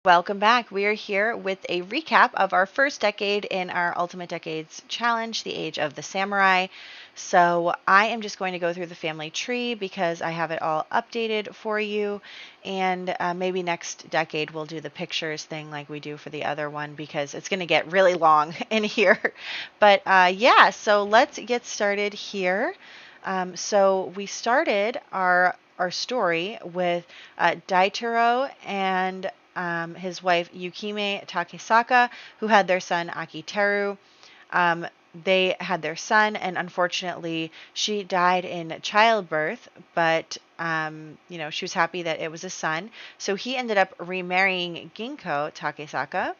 Welcome back. We are here with a recap of our first decade in our Ultimate Decades Challenge, the Age of the Samurai. So I am just going to go through the family tree because I have it all updated for you. And maybe next decade we'll do the pictures thing like we do for the other one because it's going to get really long in here. But yeah, so let's get started here. So we started our story with Daitaro and his wife Yukime Takesaka, who had their son Akiteru. They had their son, and unfortunately, she died in childbirth, but she was happy that it was a son. So he ended up remarrying Ginko Takesaka.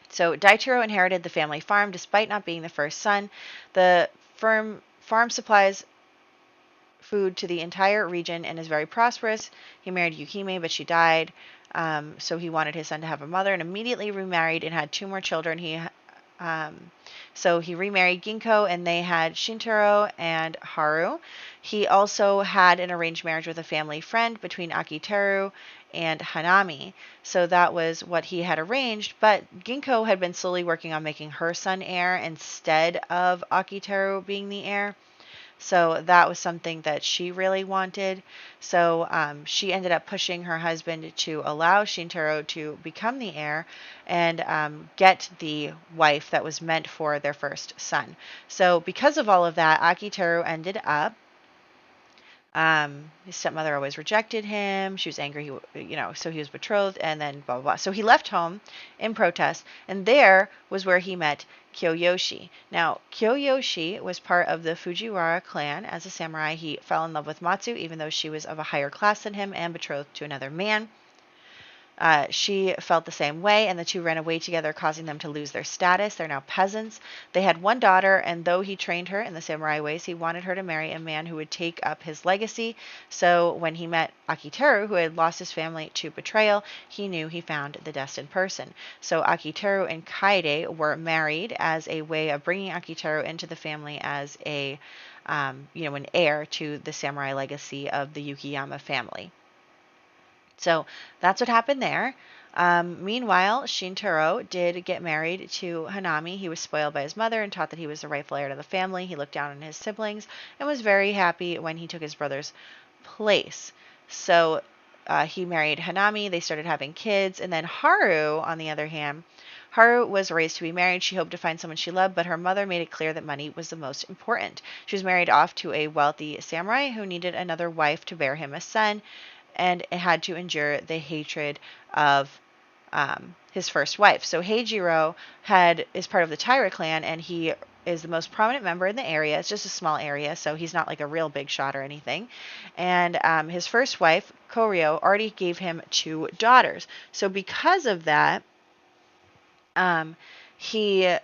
So Daitaro inherited the family farm despite not being the first son. The farm supplies food to the entire region and is very prosperous. He married Yukime, but she died. So he wanted his son to have a mother and immediately remarried and had two more children. So he remarried Ginko and they had Shintaro and Haru. He also had an arranged marriage with a family friend between Akiteru and Hanami. So that was what he had arranged, but Ginko had been slowly working on making her son heir instead of Akiteru being the heir. So that was something that she really wanted. So she ended up pushing her husband to allow Shintaro to become the heir and get the wife that was meant for their first son. So because of all of that, Akiteru ended up his stepmother always rejected him. She was angry, so he was betrothed, and then blah, blah, blah. So he left home in protest, and there was where he met Kyoyoshi. Now, Kyoyoshi was part of the Fujiwara clan. As a samurai, he fell in love with Matsu, even though she was of a higher class than him and betrothed to another man. She felt the same way, and the two ran away together, causing them to lose their status. They're now peasants. They had one daughter, and though he trained her in the samurai ways, he wanted her to marry a man who would take up his legacy. So when he met Akiteru, who had lost his family to betrayal, he knew he found the destined person. So Akiteru and Kaede were married as a way of bringing Akiteru into the family as an heir to the samurai legacy of the Yukiyama family. So that's what happened there. Meanwhile, Shintaro did get married to Hanami. He was spoiled by his mother and taught that he was the rightful heir to the family. He looked down on his siblings and was very happy when he took his brother's place. So he married Hanami. They started having kids. And then Haru, on the other hand, Haru was raised to be married. She hoped to find someone she loved, but her mother made it clear that money was the most important. She was married off to a wealthy samurai who needed another wife to bear him a son, and had to endure the hatred of his first wife. So Heijiro is part of the Taira clan, and he is the most prominent member in the area. It's just a small area, so he's not like a real big shot or anything. And his first wife, Koryo, already gave him 2 daughters. So because of that, he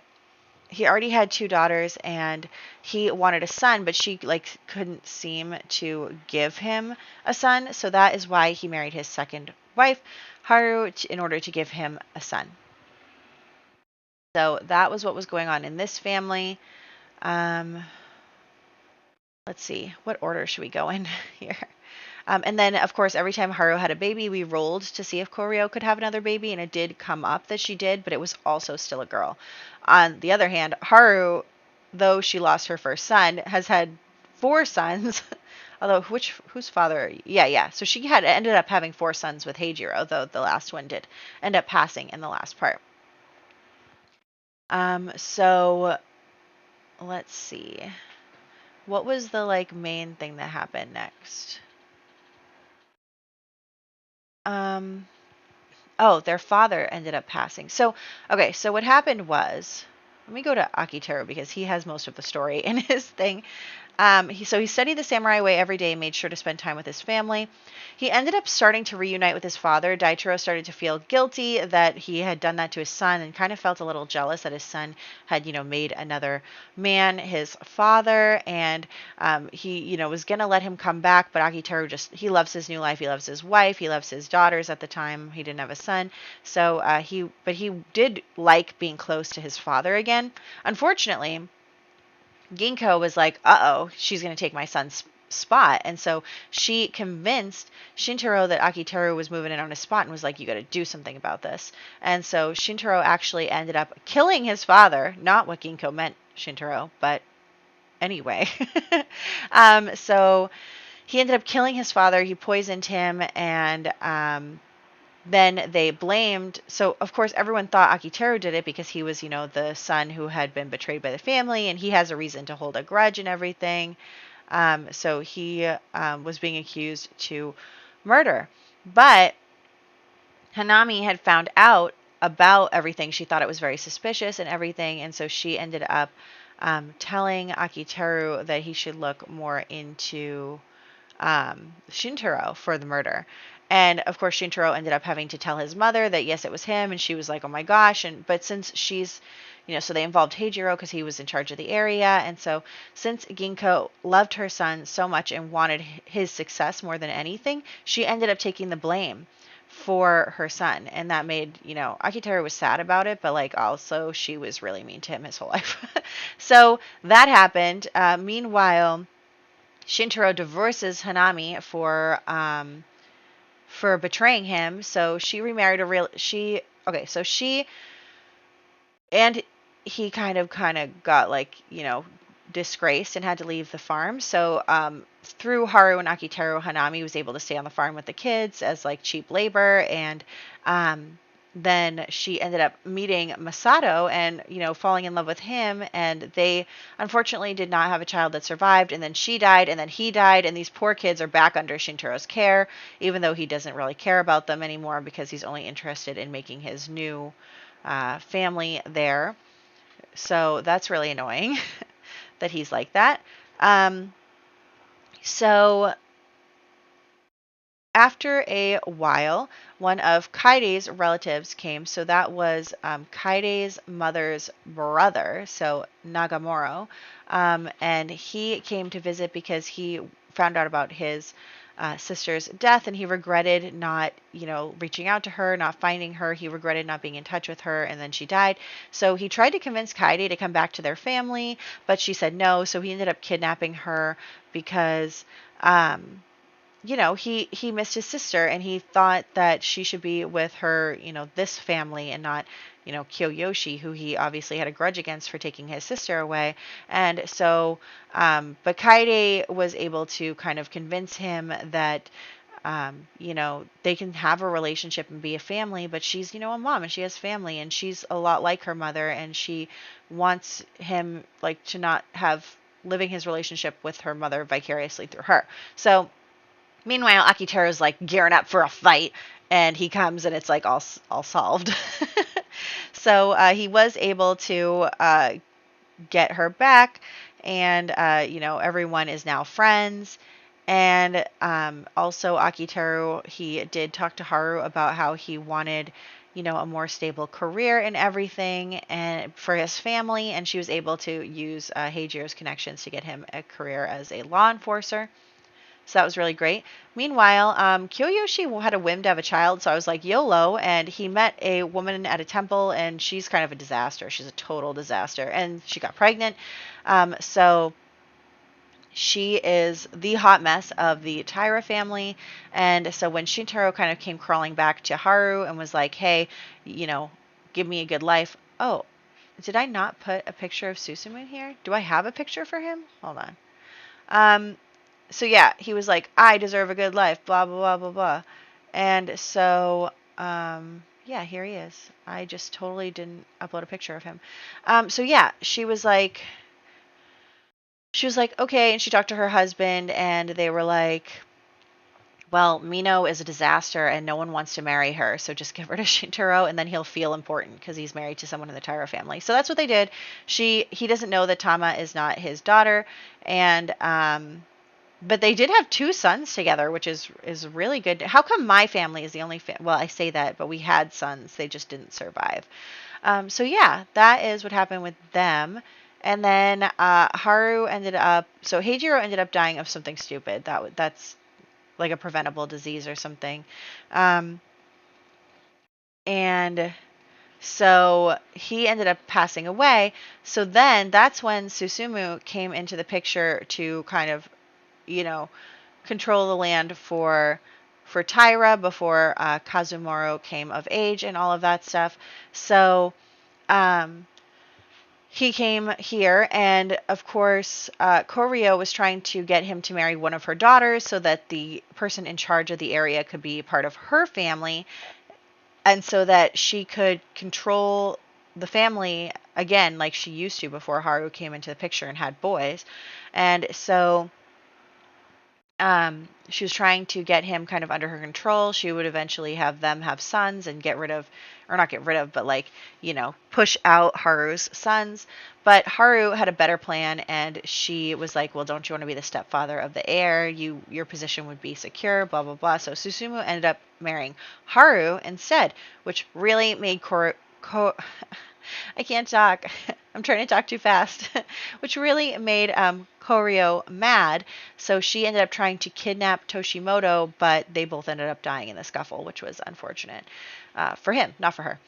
already had 2 daughters and he wanted a son, but she couldn't seem to give him a son. So that is why he married his second wife, Haru, in order to give him a son. So that was what was going on in this family. Let's see, what order should we go in here? And then, of course, every time Haru had a baby, we rolled to see if Koryo could have another baby, and it did come up that she did, but it was also still a girl. On the other hand, Haru, though she lost her first son, has had 4 sons. Although, whose father? Yeah. So she ended up having 4 sons with Heijiro, though the last one did end up passing in the last part. So let's see. What was the main thing that happened next? Their father ended up passing. So what happened was, let me go to Akiteru because he has most of the story in his thing. He studied the samurai way every day and made sure to spend time with his family. He ended up starting to reunite with his father. Daitaro started to feel guilty that he had done that to his son and kind of felt a little jealous that his son had, made another man his father. And he, was going to let him come back, but Akiteru he loves his new life. He loves his wife. He loves his daughters at the time. He didn't have a son. So he did like being close to his father again. Unfortunately, Ginko was like, uh-oh, she's going to take my son's spot. And so she convinced Shintaro that Akiteru was moving in on his spot and was like, you got to do something about this. And so Shintaro actually ended up killing his father, not what Ginkgo meant Shintaro, but anyway. So he ended up killing his father. He poisoned him, and then they blamed. So of course everyone thought Akiteru did it because he was, the son who had been betrayed by the family, and he has a reason to hold a grudge and everything. So he was being accused to murder. But Hanami had found out about everything. She thought it was very suspicious and everything, and so she ended up telling Akiteru that he should look more into Shintaro for the murder. And of course, Shintaro ended up having to tell his mother that yes, it was him, and she was like, "Oh my gosh!" But since she's, so they involved Heijiro because he was in charge of the area, and so since Ginkgo loved her son so much and wanted his success more than anything, she ended up taking the blame for her son, and that made, Akiteru was sad about it, but like also she was really mean to him his whole life. So that happened. Meanwhile, Shintaro divorces Hanami for betraying him. So she remarried so she and he kind of got like, disgraced and had to leave the farm. So through Haru and Akiteru, Hanami was able to stay on the farm with the kids as like cheap labor, and then she ended up meeting Masato and, falling in love with him, and they unfortunately did not have a child that survived, and then she died, and then he died, and these poor kids are back under Shintaro's care, even though he doesn't really care about them anymore because he's only interested in making his new family there. So that's really annoying that he's like that. So after a while, one of Kaide's relatives came. So that was Kaide's mother's brother, so Nagamoro. And he came to visit because he found out about his sister's death, and he regretted not, reaching out to her, not finding her. He regretted not being in touch with her, and then she died. So he tried to convince Kaide to come back to their family, but she said no. So he ended up kidnapping her because he missed his sister, and he thought that she should be with her, this family, and not, Kyoyoshi, who he obviously had a grudge against for taking his sister away. And so, but Kaide was able to kind of convince him that, they can have a relationship and be a family, but she's, a mom, and she has family, and she's a lot like her mother, and she wants him, like, to not have living his relationship with her mother vicariously through her. So, meanwhile, Akiteru's like gearing up for a fight, and he comes, and it's like all solved. So he was able to get her back, and everyone is now friends. And also Akiteru, he did talk to Haru about how he wanted, a more stable career and everything, and for his family, and she was able to use Heijiro's connections to get him a career as a law enforcer. So that was really great. Meanwhile, Kyoyoshi had a whim to have a child, so I was like, YOLO, and he met a woman at a temple, and she's kind of a disaster. She's a total disaster, and she got pregnant. So she is the hot mess of the Taira family, and so when Shintaro kind of came crawling back to Haru and was like, hey, give me a good life. Oh, did I not put a picture of Susumu here? Do I have a picture for him? Hold on. So yeah, he was like, I deserve a good life, blah, blah, blah, blah, blah. And so, yeah, here he is. I just totally didn't upload a picture of him. So yeah, she was like, okay, and she talked to her husband, and they were like, well, Mino is a disaster, and no one wants to marry her, so just give her to Shintaro, and then he'll feel important, because he's married to someone in the Taira family. So that's what they did. He doesn't know that Tama is not his daughter, and, but they did have 2 sons together, which is really good. How come my family is the only well, I say that, but we had sons. They just didn't survive. So yeah, that is what happened with them. And then Haru ended up... So Heijiro ended up dying of something stupid. That's like a preventable disease or something. And so he ended up passing away. So then that's when Susumu came into the picture to kind of you know, control the land for Tyra before Kazumoro came of age and all of that stuff. So he came here, and of course, Koryo was trying to get him to marry one of her daughters so that the person in charge of the area could be part of her family, and so that she could control the family again like she used to before Haru came into the picture and had boys. And so she was trying to get him kind of under her control. She would eventually have them have sons and get rid of, or not get rid of, but like, push out Haru's sons. But Haru had a better plan, and she was like, well, don't you want to be the stepfather of the heir? Your position would be secure, blah, blah, blah. So Susumu ended up marrying Haru instead, which really made I can't talk. I'm trying to talk too fast, which really made Koryo mad. So she ended up trying to kidnap Toshimoto, but they both ended up dying in the scuffle, which was unfortunate for him, not for her.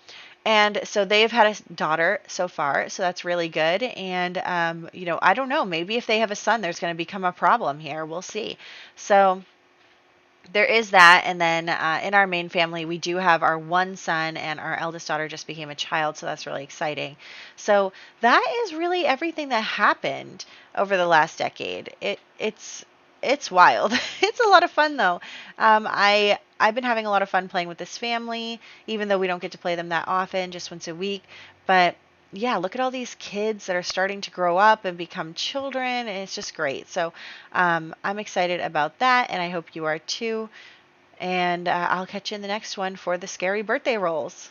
And so they've had a daughter so far, so that's really good. And, I don't know, maybe if they have a son, there's going to become a problem here. We'll see. So there is that. And then in our main family, we do have our one son, and our eldest daughter just became a child, so that's really exciting. So that is really everything that happened over the last decade. It's wild. It's a lot of fun though. I've been having a lot of fun playing with this family, even though we don't get to play them that often, just once a week. But yeah, look at all these kids that are starting to grow up and become children, and it's just great. So I'm excited about that, and I hope you are too. And I'll catch you in the next one for the scary birthday rolls.